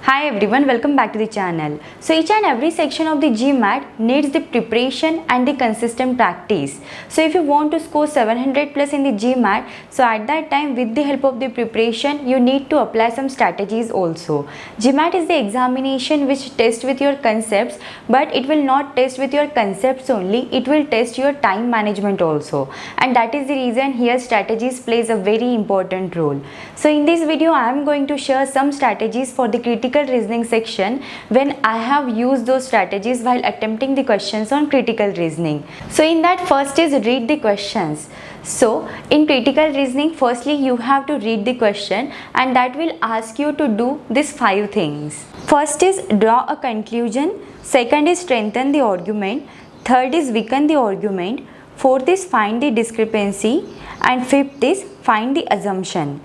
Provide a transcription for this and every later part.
Hi everyone, welcome back to the channel. So each and every section of the GMAT needs the preparation and the consistent practice. So if you want to score 700 plus in the GMAT, so at that time with the help of the preparation, you need to apply some strategies also. GMAT is the examination which tests with your concepts, but it will not test with your concepts only, it will test your time management also. And that is the reason here strategies plays a very important role. So in this video, I am going to share some strategies for the critical reasoning section when I have used those strategies while attempting the questions on critical reasoning. So in that, first is read the questions. So in critical reasoning, firstly you have to read the question, and that will ask you to do these 5 things. First is draw a conclusion, second is strengthen the argument, third is weaken the argument, fourth is find the discrepancy, and fifth is find the assumption.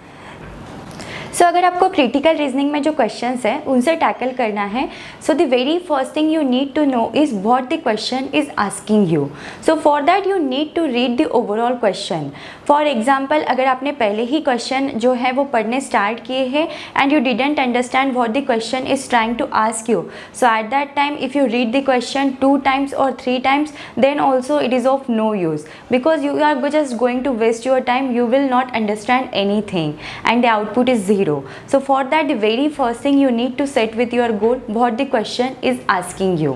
सो अगर आपको critical reasoning में जो questions है उनसे tackle करना है, so the very first thing you need to know is what the question is asking you. So for that you need to read the overall question. For example, अगर आपने पहले ही question जो है वो पढ़ने स्टार्ट किए हैं and you didn't understand what the question is trying to ask you, so at that time if you read the question 2 times or 3 times, then also it is of no use, because you are just going to waste your time, you will not understand anything and the output is zero. So for that, the very first thing you need to set with your goal what the question is asking you.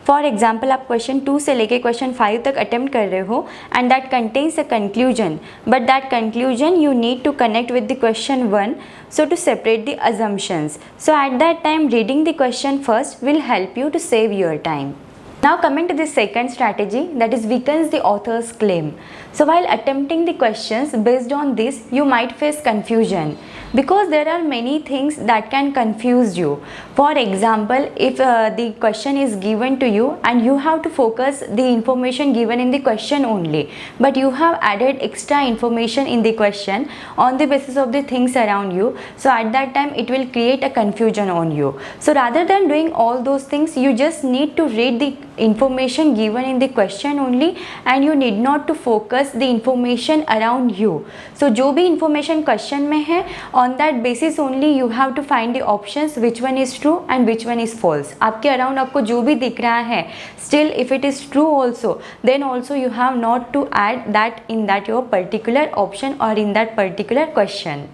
For example, आप question 2 से लेके question 5 तक attempt कर रहे हो and that contains a conclusion, but that conclusion you need to connect with the question 1, so to separate the assumptions. So at that time, reading the question first will help you to save your time. Now coming to the second strategy, that is weakens the author's claim. So while attempting the questions based on this, you might face confusion because there are many things that can confuse you. For example, if the question is given to you and you have to focus the information given in the question only, but you have added extra information in the question on the basis of the things around you, so at that time it will create a confusion on you. So rather than doing all those things, you just need to read the information given in the question only and you need not to focus the information around you. So जो भी information question में है, on that basis only you have to find the options which one is true and which one is false. आपके around आपको जो भी दिख रहा है, still if it is true also, then also you have not to add that in that your particular option or in that particular question.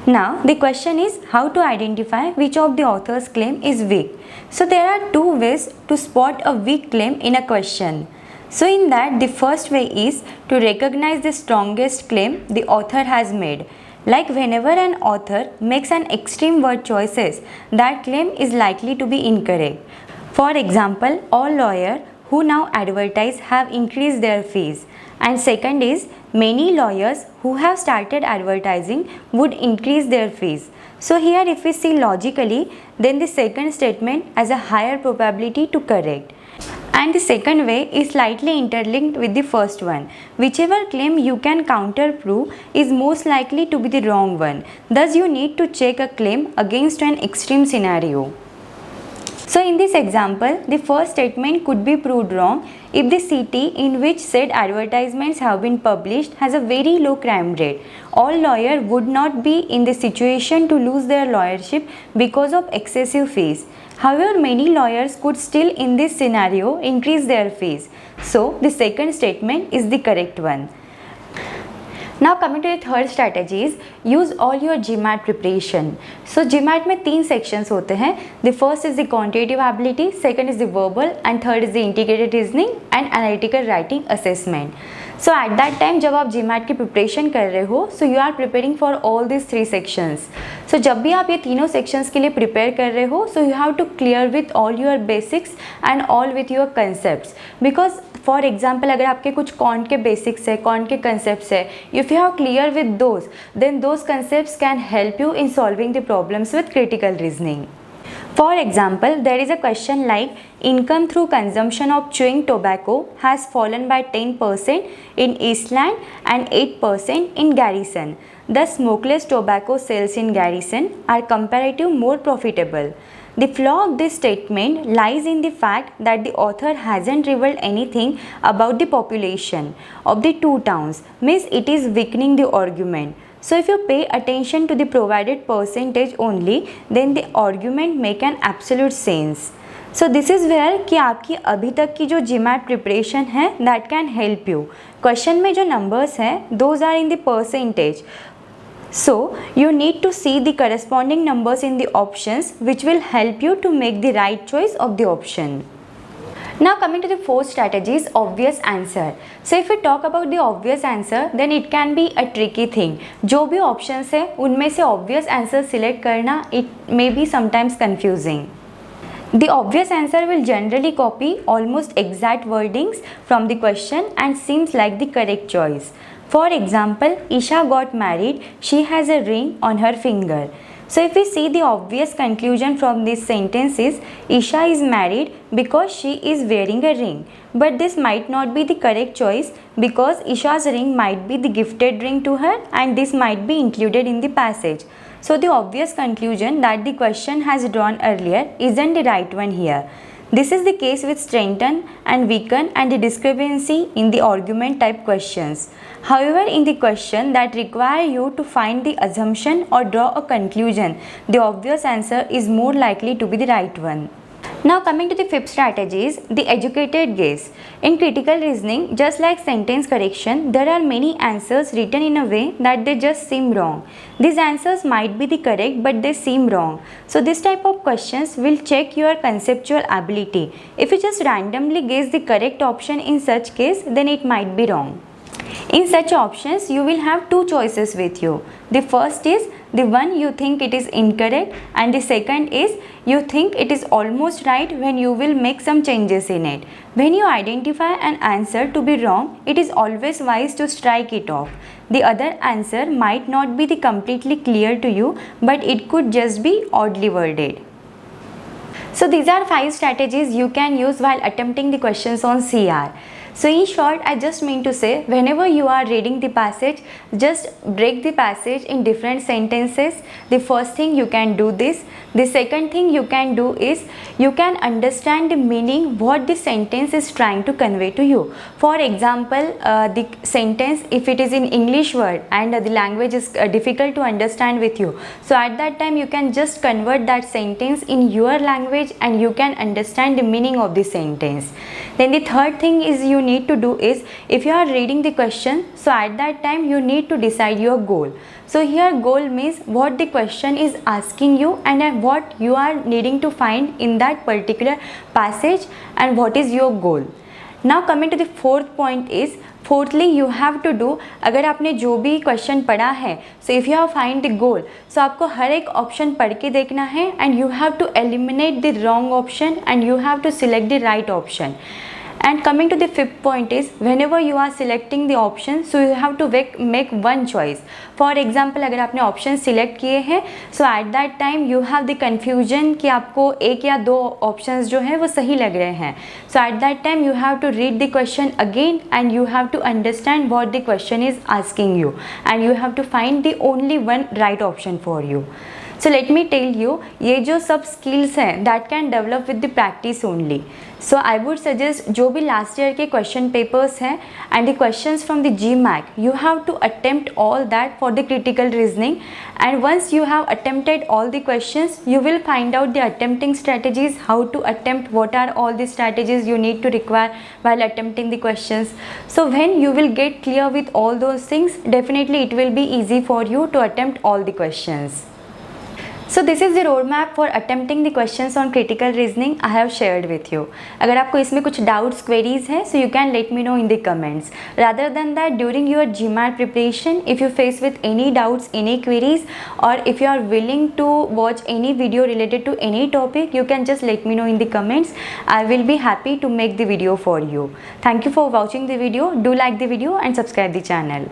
Now the question is how to identify which of the author's claim is weak. So there are 2 ways to spot a weak claim in a question. So in that, the first way is to recognize the strongest claim the author has made. Like whenever an author makes an extreme word choices, that claim is likely to be incorrect. For example, all lawyers who now advertise have increased their fees. And second is, many lawyers who have started advertising would increase their fees. So here if we see logically, then the second statement has a higher probability to correct. And the second way is slightly interlinked with the first one. Whichever claim you can counter prove is most likely to be the wrong one. Thus you need to check a claim against an extreme scenario. So in this example, the first statement could be proved wrong if the city in which said advertisements have been published has a very low crime rate. All lawyers would not be in the situation to lose their lawyership because of excessive fees. However, many lawyers could still in this scenario increase their fees. So the second statement is the correct one. Now coming to the third strategy is use all your GMAT preparation. So GMAT में 3 sections होते हैं. The first is the quantitative ability, second is the verbal, and third is the integrated reasoning and analytical writing assessment. So at that time जब आप GMAT की preparation कर रहे हो, so you are preparing for all these 3 sections. So जब भी आप ये तीनों sections के लिए प्रिपेयर कर रहे हो, so you have to clear with all your basics and all with your concepts. Because for example, अगर आपके कुछ कॉन्ट के बेसिक्स है, कॉन्ट के कंसेप्ट है, if you have clear with those, then those concepts can help you in solving the problems with critical reasoning. For example, there is a question like income through consumption of chewing tobacco has fallen by 10% in Eastland and 8% in Garrison. The smokeless tobacco sales in Garrison are comparatively more profitable. The flaw of this statement lies in the fact that the author hasn't revealed anything about the population of the 2 towns, means it is weakening the argument. So if you pay attention to the provided percentage only, then the argument make an absolute sense. So this is where कि आपकी अभी तक की जो GMAT preparation है that can help you. Question में जो numbers हैं those are in the percentage. So you need to see the corresponding numbers in the options which will help you to make the right choice of the option. Now coming to the fourth strategy is obvious answer. So if we talk about the obvious answer, then it can be a tricky thing. जो भी options है उनमें से obvious answer select करना it may be sometimes confusing. The obvious answer will generally copy almost exact wordings from the question and seems like the correct choice. For example, Isha got married, she has a ring on her finger. So if we see the obvious conclusion from this sentence is Isha is married because she is wearing a ring. But this might not be the correct choice because Isha's ring might be the gifted ring to her and this might be included in the passage. So the obvious conclusion that the question has drawn earlier isn't the right one here. This is the case with strengthen and weaken and the discrepancy in the argument type questions. However, in the question that require you to find the assumption or draw a conclusion, the obvious answer is more likely to be the right one. Now coming to the fifth strategy is the educated guess. In critical reasoning, just like sentence correction, there are many answers written in a way that they just seem wrong. These answers might be the correct but they seem wrong. So this type of questions will check your conceptual ability. If you just randomly guess the correct option in such case, then it might be wrong. In such options, you will have two choices with you. The first is the one you think it is incorrect and the second is you think it is almost right when you will make some changes in it. When you identify an answer to be wrong, it is always wise to strike it off. The other answer might not be the completely clear to you, but it could just be oddly worded. So these are 5 strategies you can use while attempting the questions on CR. So in short, I just mean to say, whenever you are reading the passage, just break the passage in different sentences. The first thing you can do this. The second thing you can do is you can understand the meaning what the sentence is trying to convey to you. For example, the sentence, if it is in English word and the language is difficult to understand with you, so at that time you can just convert that sentence in your language and you can understand the meaning of the sentence. Then the third thing is you need to do is if you are reading the question, so at that time you need to decide your goal. So here goal means what the question is asking you and what you are needing to find in that particular passage and what is your goal. Now coming to the fourth point is fourthly you have to do, अगर आपने जो भी question पढ़ा है, so if you have find the goal, so आपको हर एक option पढ़ के देखना है and you have to eliminate the wrong option and you have to select the right option. And coming to the fifth point is whenever you are selecting the option, so you have to make one choice. For example, अगर आपने option select किए हैं, so at that time you have the confusion कि आपको एक या दो options जो है वो सही लग रहे हैं. So at that time you have to read the question again and you have to understand what the question is asking you and you have to find the only one right option for you. So let me tell you, ये जो सब skills हैं that can develop with the practice only. So I would suggest जो भी last year के question papers हैं and the questions from the GMAT, you have to attempt all that for the critical reasoning. And once you have attempted all the questions, you will find out the attempting strategies, how to attempt, what are all the strategies you need to require while attempting the questions. So when you will get clear with all those things, definitely it will be easy for you to attempt all the questions. So this is the roadmap for attempting the questions on critical reasoning I have shared with you. अगर आपको इसमें कुछ doubts, queries हैं, so you can let me know in the comments. Rather than that, during your GMAT preparation, if you face with any doubts, any queries, or if you are willing to watch any video related to any topic, you can just let me know in the comments. I will be happy to make the video for you. Thank you for watching the video. Do like the video and subscribe the channel.